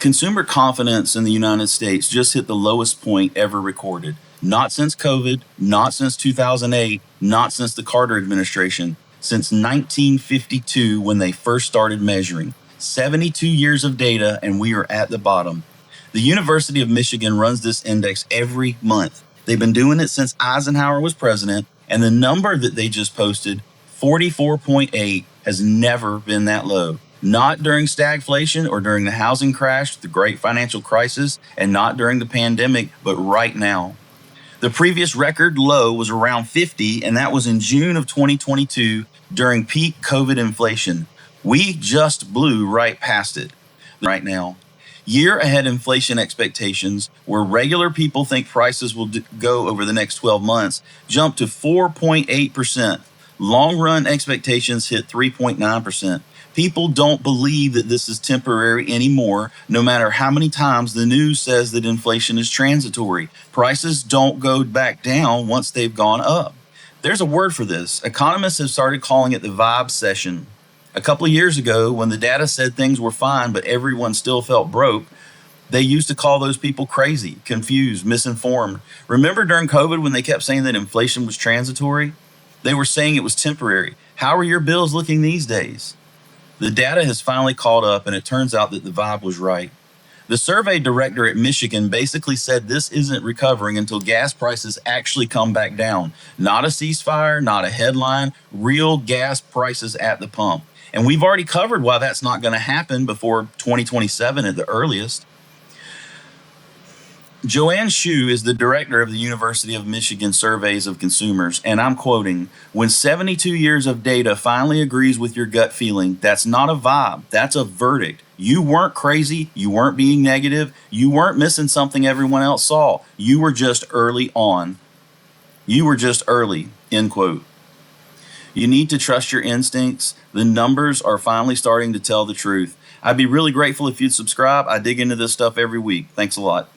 Consumer confidence in the United States just hit the lowest point ever recorded. Not since COVID, not since 2008, not since the Carter administration, since 1952 when they first started measuring. 72 years of data and we are at the bottom. The University of Michigan runs this index every month. They've been doing it since Eisenhower was president, and the number that they just posted, 44.8, has never been that low. Not during stagflation or during the housing crash, the great financial crisis, and not during the pandemic, but right now. The previous record low was around 50, and that was in June of 2022 during peak COVID inflation. We just blew right past it right now. Year ahead inflation expectations, where regular people think prices will go over the next 12 months, jumped to 4.8%. Long run expectations hit 3.9%. People don't believe that this is temporary anymore, no matter how many times the news says that inflation is transitory. Prices don't go back down once they've gone up. There's a word for this. Economists have started calling it the vibe session. A couple of years ago, when the data said things were fine, but everyone still felt broke, they used to call those people crazy, confused, misinformed. Remember during COVID when they kept saying that inflation was transitory? They were saying it was temporary. How are your bills looking these days? The data has finally caught up, and it turns out that the vibe was right. The survey director at Michigan basically said this isn't recovering until gas prices actually come back down. Not a ceasefire, not a headline, real gas prices at the pump. And we've already covered why that's not going to happen before 2027 at the earliest. Joanne Shu is the director of the University of Michigan Surveys of Consumers, and I'm quoting, "When 72 years of data finally agrees with your gut feeling, that's not a vibe, that's a verdict. You weren't crazy, you weren't being negative, you weren't missing something everyone else saw. You were just early on. You were just early," end quote. You need to trust your instincts. The numbers are finally starting to tell the truth. I'd be really grateful if you'd subscribe. I dig into this stuff every week. Thanks a lot.